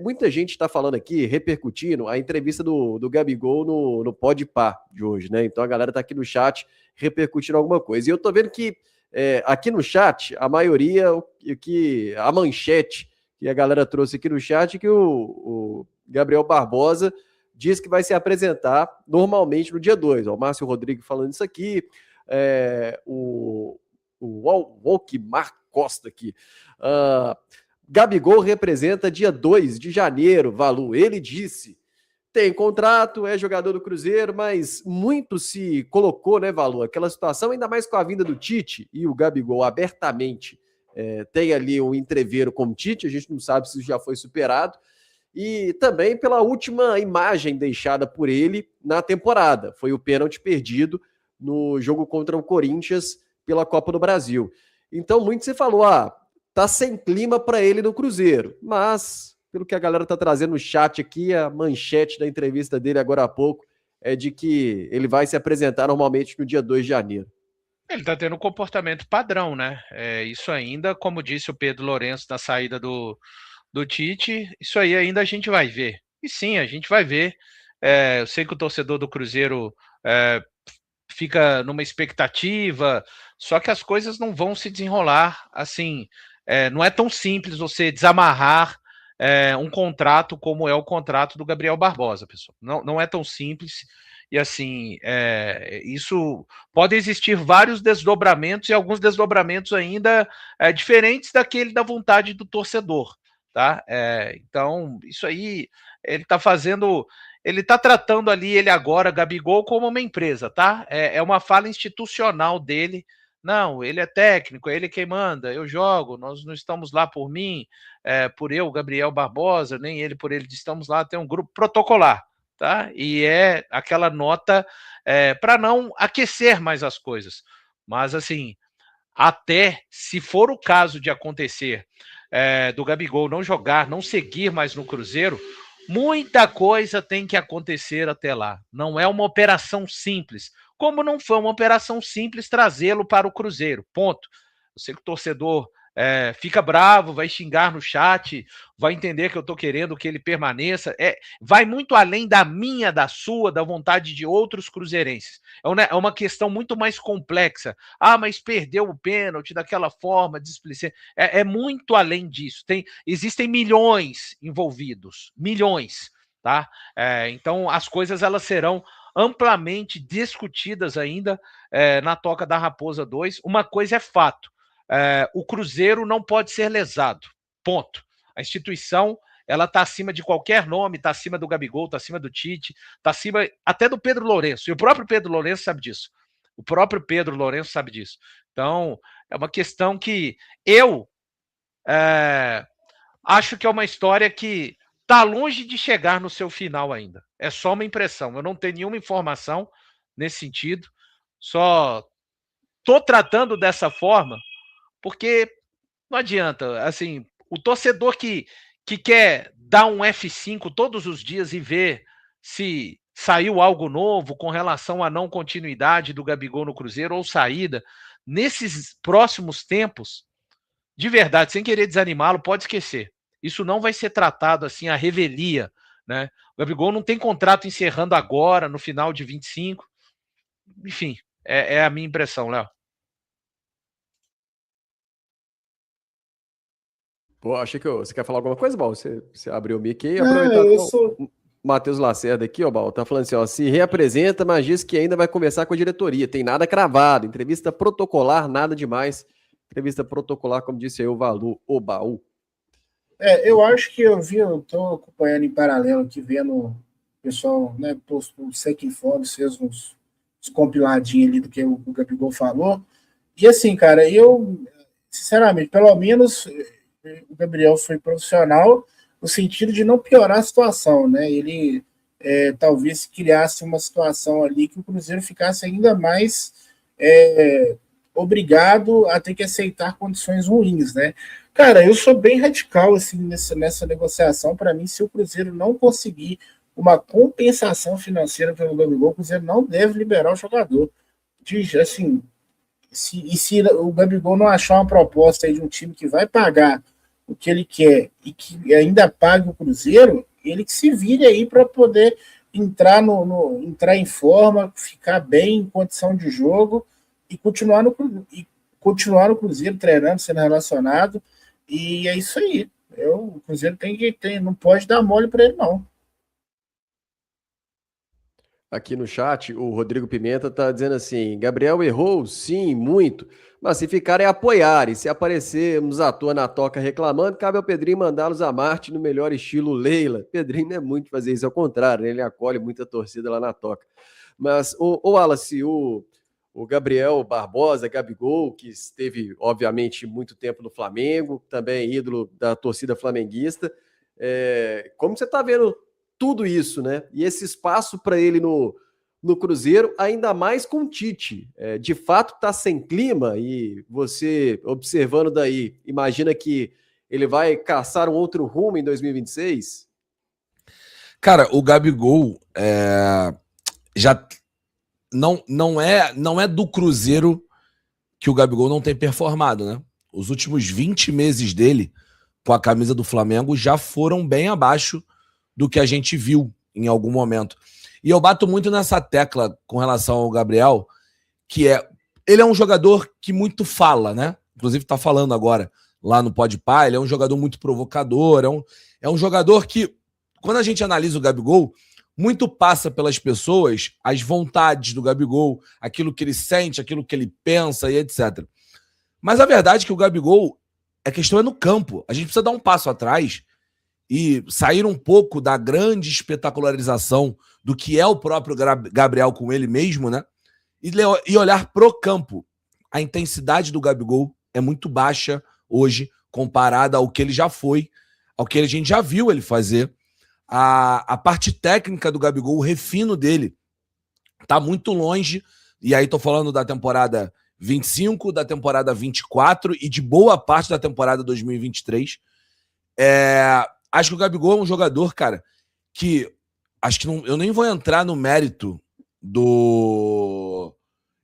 Muita gente está falando aqui, repercutindo a entrevista do Gabigol no Podpah de hoje, né? Então a galera está aqui no chat repercutindo alguma coisa. E eu tô vendo que aqui no chat, a maioria, a manchete que a galera trouxe aqui no chat, que o Gabriel Barbosa diz que vai se apresentar normalmente no dia 2. O Márcio Rodrigues falando isso aqui, o Walkmar Costa aqui. Gabigol representa dia 2 de janeiro, Valu. Ele disse, tem contrato, é jogador do Cruzeiro, mas muito se colocou, né, Valu? Aquela situação, ainda mais com a vinda do Tite e o Gabigol abertamente tem ali um entreveiro com o Tite, a gente não sabe se isso já foi superado, e também pela última imagem deixada por ele na temporada. Foi o pênalti perdido no jogo contra o Corinthians pela Copa do Brasil. Então, muito se falou, tá sem clima para ele no Cruzeiro, mas, pelo que a galera tá trazendo no chat aqui, a manchete da entrevista dele agora há pouco é de que ele vai se apresentar normalmente no dia 2 de janeiro. Ele está tendo um comportamento padrão, né? Isso ainda, como disse o Pedro Lourenço na saída do Tite, isso aí ainda a gente vai ver. E sim, a gente vai ver. Eu sei que o torcedor do Cruzeiro fica numa expectativa, só que as coisas não vão se desenrolar assim. Não é tão simples você desamarrar um contrato como é o contrato do Gabriel Barbosa, pessoal. Não é tão simples. E assim, isso pode existir vários desdobramentos e alguns desdobramentos ainda diferentes daquele da vontade do torcedor, tá? Então, isso aí ele está fazendo, ele está tratando ali ele agora, Gabigol, como uma empresa, tá? É uma fala institucional dele. Não, ele é técnico, é ele quem manda, eu jogo, nós não estamos lá por mim, por eu, Gabriel Barbosa, nem ele por ele, estamos lá, tem um grupo protocolar. Tá? E é aquela nota para não aquecer mais as coisas. Mas, assim, até se for o caso de acontecer do Gabigol não jogar, não seguir mais no Cruzeiro, muita coisa tem que acontecer até lá. Não é uma operação simples. Como não foi uma operação simples trazê-lo para o Cruzeiro. Ponto. Eu sei que o torcedor fica bravo, vai xingar no chat, vai entender que eu estou querendo que ele permaneça. Vai muito além da minha, da sua, da vontade de outros cruzeirenses. É uma questão muito mais complexa. Mas perdeu o pênalti daquela forma, displicente. É muito além disso. Existem milhões envolvidos. Milhões. Tá? Então, as coisas elas serão amplamente discutidas ainda na Toca da Raposa 2. Uma coisa é fato. O Cruzeiro não pode ser lesado. Ponto. A instituição ela está acima de qualquer nome, está acima do Gabigol, está acima do Tite, está acima até do Pedro Lourenço. E o próprio Pedro Lourenço sabe disso. O próprio Pedro Lourenço sabe disso. Então, é uma questão que eu acho que é uma história que está longe de chegar no seu final ainda. É só uma impressão. Eu não tenho nenhuma informação nesse sentido. Só estou tratando dessa forma porque não adianta, assim, o torcedor que quer dar um F5 todos os dias e ver se saiu algo novo com relação à não continuidade do Gabigol no Cruzeiro ou saída, nesses próximos tempos, de verdade, sem querer desanimá-lo, pode esquecer. Isso não vai ser tratado assim à revelia, né? O Gabigol não tem contrato encerrando agora, no final de 25. Enfim, é a minha impressão, Léo. Pô, achei que você quer falar alguma coisa, Bal? Você abriu o mic e aproveitar o Matheus Lacerda aqui, ó, Bal, tá falando assim, ó, se reapresenta, mas diz que ainda vai conversar com a diretoria. Tem nada cravado, entrevista protocolar, nada demais. Entrevista protocolar, como disse aí o Valu, o Baú. Eu acho que eu tô acompanhando em paralelo aqui, vendo o pessoal, né, postou o Sec Forbes, fez uns compiladinhos ali do que o Gabigol falou. E assim, cara, eu, sinceramente, pelo menos o Gabriel foi profissional no sentido de não piorar a situação, né? Ele talvez criasse uma situação ali que o Cruzeiro ficasse ainda mais obrigado a ter que aceitar condições ruins, né? Cara, eu sou bem radical assim nessa negociação. Para mim, se o Cruzeiro não conseguir uma compensação financeira pelo Gabigol, o Cruzeiro não deve liberar o jogador. Assim, se o Gabigol não achar uma proposta aí de um time que vai pagar o que ele quer e que ainda pague o Cruzeiro, ele que se vire aí para poder entrar entrar em forma, ficar bem em condição de jogo e continuar no Cruzeiro treinando, sendo relacionado. E é isso aí. O Cruzeiro não pode dar mole para ele, não. Aqui no chat, o Rodrigo Pimenta está dizendo assim: Gabriel errou, sim, muito. Mas se ficar é apoiar. E se aparecermos à toa na toca reclamando, cabe ao Pedrinho mandá-los a Marte no melhor estilo Leila. Pedrinho não é muito fazer isso, ao contrário, né? Ele acolhe muita torcida lá na toca. Mas, o Wallace, o Gabriel Barbosa, Gabigol, que esteve, obviamente, muito tempo no Flamengo, também ídolo da torcida flamenguista. Como você está vendo tudo isso, né? E esse espaço para ele no Cruzeiro, ainda mais com o Tite. De fato, está sem clima e você, observando daí, imagina que ele vai caçar um outro rumo em 2026? Cara, o Gabigol já não é do Cruzeiro que o Gabigol não tem performado, né? Os últimos 20 meses dele com a camisa do Flamengo já foram bem abaixo do que a gente viu em algum momento. E eu bato muito nessa tecla com relação ao Gabriel, que ele é um jogador que muito fala, né? Inclusive tá falando agora lá no Podpah, ele é um jogador muito provocador, é um jogador que, quando a gente analisa o Gabigol, muito passa pelas pessoas as vontades do Gabigol, aquilo que ele sente, aquilo que ele pensa e etc. Mas a verdade é que o Gabigol, a questão é no campo. A gente precisa dar um passo atrás e sair um pouco da grande espetacularização do que é o próprio Gabriel com ele mesmo, né? E olhar pro campo. A intensidade do Gabigol é muito baixa hoje, comparada ao que ele já foi, ao que a gente já viu ele fazer. A parte técnica do Gabigol, o refino dele, tá muito longe. E aí tô falando da temporada 25, da temporada 24 e de boa parte da temporada 2023. Acho que o Gabigol é um jogador, cara, que acho que eu nem vou entrar no mérito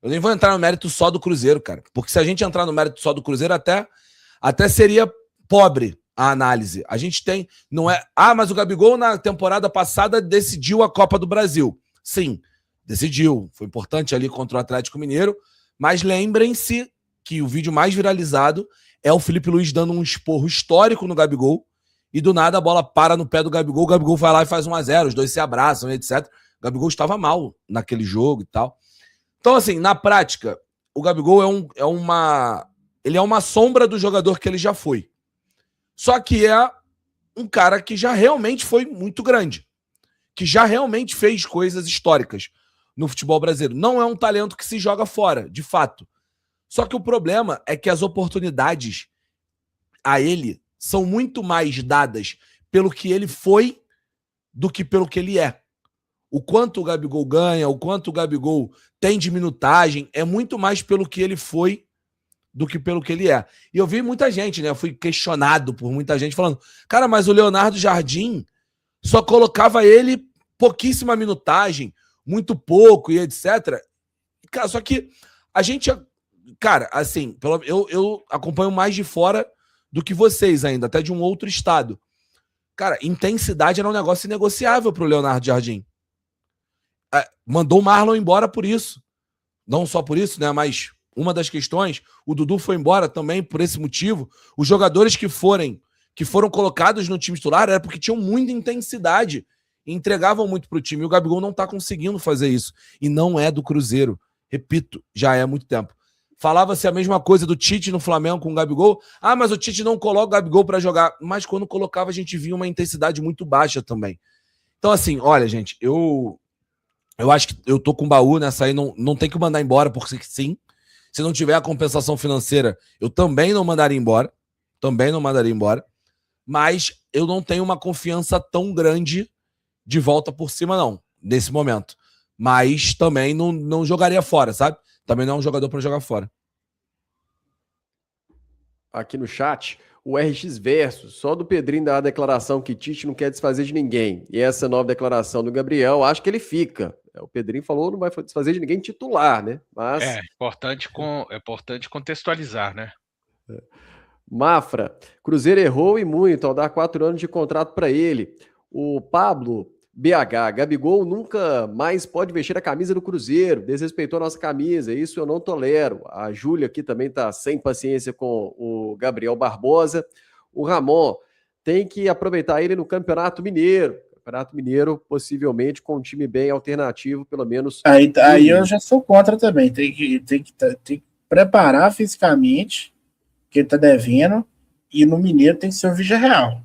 eu nem vou entrar no mérito só do Cruzeiro, cara. Porque se a gente entrar no mérito só do Cruzeiro, até seria pobre a análise. A gente tem, não é... mas o Gabigol na temporada passada decidiu a Copa do Brasil. Sim, decidiu. Foi importante ali contra o Atlético Mineiro. Mas lembrem-se que o vídeo mais viralizado é o Felipe Luiz dando um esporro histórico no Gabigol e do nada a bola para no pé do Gabigol, o Gabigol vai lá e faz 1-0, os dois se abraçam, etc. O Gabigol estava mal naquele jogo e tal. Então, assim, na prática, o Gabigol ele é uma sombra do jogador que ele já foi. Só que é um cara que já realmente foi muito grande, que já realmente fez coisas históricas no futebol brasileiro. Não é um talento que se joga fora, de fato. Só que o problema é que as oportunidades a ele são muito mais dadas pelo que ele foi do que pelo que ele é. O quanto o Gabigol ganha, o quanto o Gabigol tem de minutagem, é muito mais pelo que ele foi do que pelo que ele é. E eu vi muita gente, né? Eu fui questionado por muita gente falando, cara, mas o Leonardo Jardim só colocava ele pouquíssima minutagem, muito pouco e etc. Cara, só que a gente... Cara, assim, eu acompanho mais de fora do que vocês ainda, até de um outro estado. Cara, intensidade era um negócio inegociável pro Leonardo Jardim. Mandou o Marlon embora por isso. Não só por isso, né? Mas uma das questões, o Dudu foi embora também por esse motivo. Os jogadores que foram colocados no time titular era porque tinham muita intensidade e entregavam muito pro time. E o Gabigol não tá conseguindo fazer isso. E não é do Cruzeiro. Repito, já é há muito tempo. Falava-se a mesma coisa do Tite no Flamengo com o Gabigol. Mas o Tite não coloca o Gabigol para jogar. Mas quando colocava, a gente via uma intensidade muito baixa também. Então, assim, olha, gente, eu acho que eu tô com o baú nessa aí, não tem que mandar embora, porque sim. Se não tiver a compensação financeira, eu também não mandaria embora. Também não mandaria embora. Mas eu não tenho uma confiança tão grande de volta por cima, não, nesse momento. Mas também não jogaria fora, sabe? Também não é um jogador para jogar fora. Aqui no chat, o RX Verso, só do Pedrinho dar a declaração que Tite não quer desfazer de ninguém. E essa nova declaração do Gabriel, acho que ele fica. O Pedrinho falou, não vai desfazer de ninguém titular, né? Mas... É importante contextualizar, né? Mafra, Cruzeiro errou e muito ao dar 4 anos de contrato para ele. O Pablo BH, Gabigol nunca mais pode vestir a camisa do Cruzeiro, desrespeitou a nossa camisa, isso eu não tolero. A Júlia aqui também está sem paciência com o Gabriel Barbosa. O Ramon, tem que aproveitar ele no Campeonato Mineiro. Campeonato Mineiro, possivelmente com um time bem alternativo, pelo menos. Aí eu já sou contra também. Tem que preparar fisicamente, que ele tá devendo, e no Mineiro tem que ser o Vídeo Real.